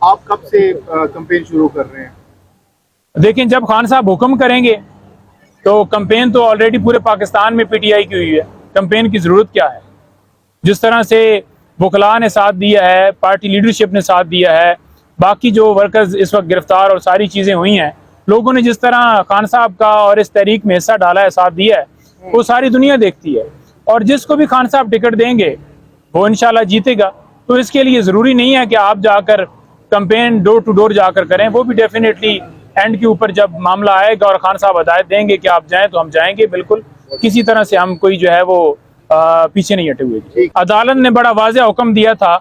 आप कब से कैंपेन शुरू कर रहे हैं? देखिए, जब खान साहब हुक्म करेंगे तो कैंपेन तो ऑलरेडी पूरे पाकिस्तान में पीटीआई की हुई है। कैंपेन की ज़रूरत क्या है? जिस तरह से वकला ने साथ दिया है, पार्टी लीडरशिप ने साथ दिया है, बाकी जो वर्कर्स इस वक्त गिरफ्तार और सारी चीज़ें हुई हैं, लोगों ने जिस तरह खान साहब का और इस तहरीक में हिस्सा डाला है, साथ दिया है, वो सारी दुनिया देखती है। और जिसको भी खान साहब टिकट देंगे वो इंशाल्लाह जीतेगा। तो इसके लिए ज़रूरी नहीं है कि आप जाकर कैंपेन डोर टू डोर जाकर करें, वो भी डेफिनेटली एंड के ऊपर जब मामला आएगा और खान साहब हदायत देंगे कि आप जाएं तो हम जाएंगे। बिल्कुल, किसी तरह से हम कोई जो है वो पीछे नहीं हटे हुए। अदालत ने बड़ा वाज़ेह हुक्म दिया था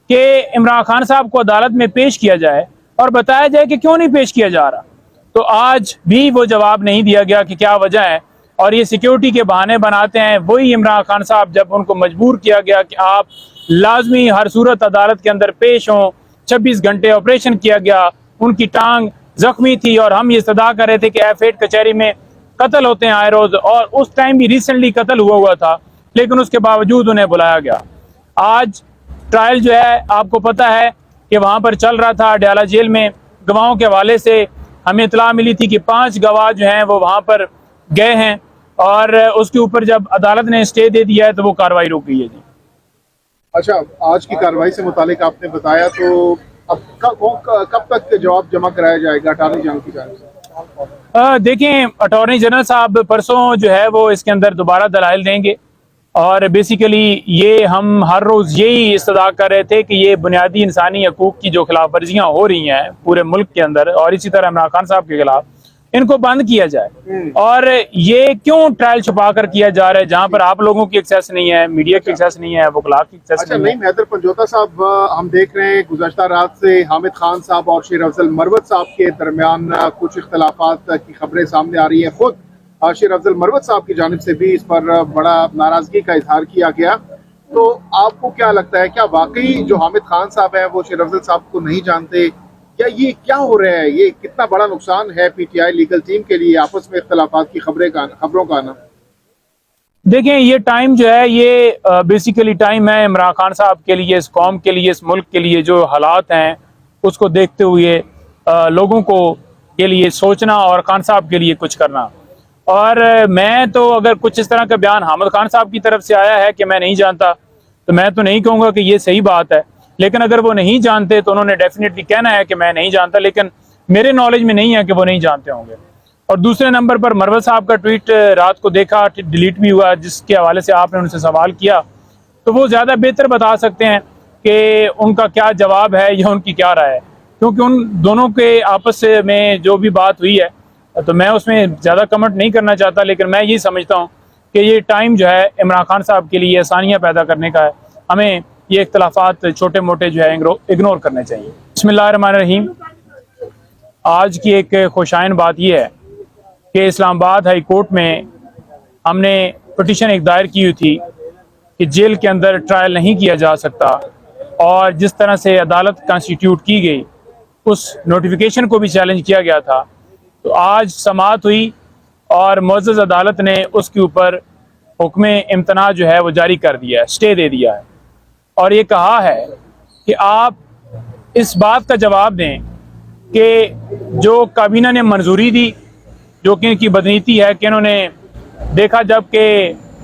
कि इमरान खान साहब को अदालत में पेश किया जाए और बताया जाए कि क्यों नहीं पेश किया जा रहा। तो आज भी वो जवाब नहीं दिया गया कि क्या वजह है, और ये सिक्योरिटी के बहाने बनाते हैं। वही इमरान खान साहब जब उनको मजबूर किया गया कि आप लाजमी हर सूरत अदालत के अंदर पेश हों, 26 घंटे ऑपरेशन किया गया, उनकी टांग जख्मी थी और हम ये सदा कर रहे थे कि F8 कचहरी में कत्ल होते हैं आए रोज, और उस टाइम भी रिसेंटली कत्ल हुआ था, लेकिन उसके बावजूद उन्हें बुलाया गया। आज ट्रायल जो है आपको पता है कि वहाँ पर चल रहा था अडयाला जेल में। गवाहों के हवाले से हमें इतला मिली थी कि 5 गवाह जो हैं वो वहाँ पर गए हैं, और उसके ऊपर जब अदालत ने स्टे दे दिया है तो वो कार्रवाई रुक गई है। जी अच्छा, आज की कार्रवाई से मुतालिक आपने बताया, तो अब कब तक जवाब जमा कराया जाएगा अटॉर्नी जनरल की जानिब से? देखें, अटॉर्नी जनरल साहब परसों जो है वो इसके अंदर दोबारा दलाइल देंगे, और बेसिकली ये हम हर रोज़ यही इस्तदा कर रहे थे कि ये बुनियादी इंसानी हकूक़ की जो खिलाफ वर्जियाँ हो रही हैं पूरे मुल्क के अंदर और इसी तरह इमरान खान साहब के खिलाफ, इनको बंद किया जाए। और ये क्यों ट्रायल छुपा कर किया जा रहा है, जहाँ पर आप लोगों की एक्सेस नहीं है, मीडिया की एक्सेस नहीं है, वकला की एक्सेस अच्छा, नहीं है। हैदर पंजोता साहब, हम देख रहे हैं गुज़श्ता रात से हामिद खान साहब और शेर अफजल मरवत साहब के दरमियान कुछ इख्तलाफात की खबरें सामने आ रही हैं। खुद शेर अफजल मरवत साहब की जानिब से भी इस पर बड़ा नाराजगी का इजहार किया गया। तो आपको क्या लगता है, क्या वाकई जो हामिद खान साहब हैं वो शेर अफजल साहब को नहीं जानते, या ये क्या हो रहा है? ये कितना बड़ा नुकसान है पीटीआई लीगल टीम के लिए, आपस में इख्तलाफात की खबरों का आना? देखें, ये टाइम जो है ये बेसिकली टाइम है इमरान खान साहब के लिए, इस कौम के लिए, इस मुल्क के लिए जो हालात हैं उसको देखते हुए लोगों को के लिए सोचना और खान साहब के लिए कुछ करना। और मैं तो अगर कुछ इस तरह का बयान हामिद खान साहब की तरफ से आया है कि मैं नहीं जानता, तो मैं तो नहीं कहूँगा कि ये सही बात है। लेकिन अगर वो नहीं जानते तो उन्होंने डेफिनेटली कहना है कि मैं नहीं जानता, लेकिन मेरे नॉलेज में नहीं है कि वो नहीं जानते होंगे। और दूसरे नंबर पर मरवत साहब का ट्वीट रात को देखा, डिलीट भी हुआ, जिसके हवाले से आपने उनसे सवाल किया, तो वो ज़्यादा बेहतर बता सकते हैं कि उनका क्या जवाब है या उनकी क्या राय है, क्योंकि उन दोनों के आपस में जो भी बात हुई है तो मैं उसमें ज़्यादा कमेंट नहीं करना चाहता। लेकिन मैं ये समझता हूँ कि ये टाइम जो है इमरान खान साहब के लिए आसानियाँ पैदा करने का है। हमें ये इख्तलाफात छोटे मोटे जो है इग्नोर करने चाहिए। बिस्मिल्लाहिर्रहमानिर्रहीम। आज की एक खुशाइन बात यह है कि इस्लामाबाद हाई कोर्ट में हमने पिटीशन एक दायर की हुई थी कि जेल के अंदर ट्रायल नहीं किया जा सकता, और जिस तरह से अदालत कॉन्स्टिट्यूट की गई उस नोटिफिकेशन को भी चैलेंज किया गया था। तो आज समाअत हुई और मुअज़्ज़ज़ अदालत ने उसके ऊपर हुक्म इम्तना जो है वो जारी कर दिया है, स्टे दे दिया है, और ये कहा है कि आप इस बात का जवाब दें कि जो काबीना ने मंजूरी दी, जो कि इनकी बदनीति है कि इन्होंने देखा जब कि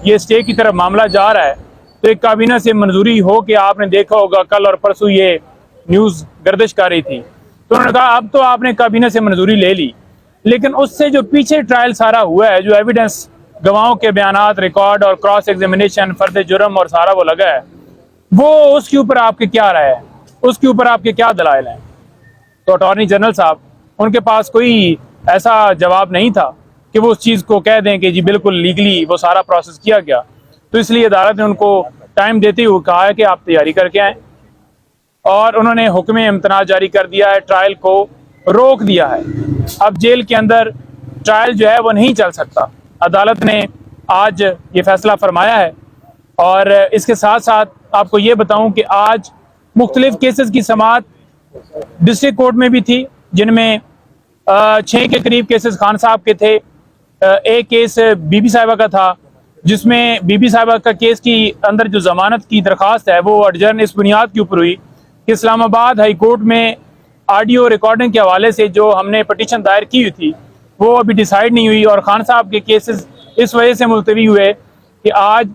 ये स्टे की तरफ मामला जा रहा है तो एक काबीना से मंजूरी हो कि आपने देखा होगा कल और परसों ये न्यूज़ गर्दिश कर रही थी, तो उन्होंने कहा अब तो आपने काबीना से मंजूरी ले ली, लेकिन उससे जो पीछे ट्रायल सारा हुआ है, जो एविडेंस गवाहों के बयानात, रिकॉर्ड और क्रॉस एग्जामिनेशन, फर्द जुर्म और सारा वो लगा है, वो उसके ऊपर आपके क्या राय है, उसके ऊपर आपके क्या दलाइल हैं? तो अटॉर्नी जनरल साहब, उनके पास कोई ऐसा जवाब नहीं था कि वो उस चीज़ को कह दें कि जी बिल्कुल लीगली वो सारा प्रोसेस किया गया। तो इसलिए अदालत ने उनको टाइम देते हुए कहा है कि आप तैयारी करके आएँ, और उन्होंने हुक्म इम्तना जारी कर दिया है, ट्रायल को रोक दिया है। अब जेल के अंदर ट्रायल जो है वो नहीं चल सकता। अदालत ने आज ये फैसला फरमाया है। और इसके साथ साथ आपको ये बताऊं कि आज मुख्तलिफ केसेस की समाअत डिस्ट्रिक्ट कोर्ट में भी थी, जिनमें 6 के करीब केसेस खान साहब के थे। एक केस बीबी साहिबा का था, जिसमें बीबी साहिबा का केस की अंदर जो जमानत की दरख्वास्त है वो अडजर्न इस बुनियाद के ऊपर हुई कि इस्लामाबाद हाई कोर्ट में ऑडियो रिकॉर्डिंग के हवाले से जो हमने पटिशन दायर की हुई थी वो अभी डिसाइड नहीं हुई, और खान साहब के केसेस इस वजह से मुलतवी हुए कि आज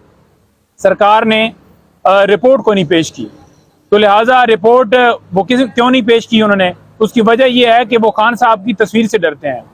सरकार ने रिपोर्ट को नहीं पेश की। तो लिहाजा रिपोर्ट वो क्यों नहीं पेश की उन्होंने, उसकी वजह यह है कि वो खान साहब की तस्वीर से डरते हैं।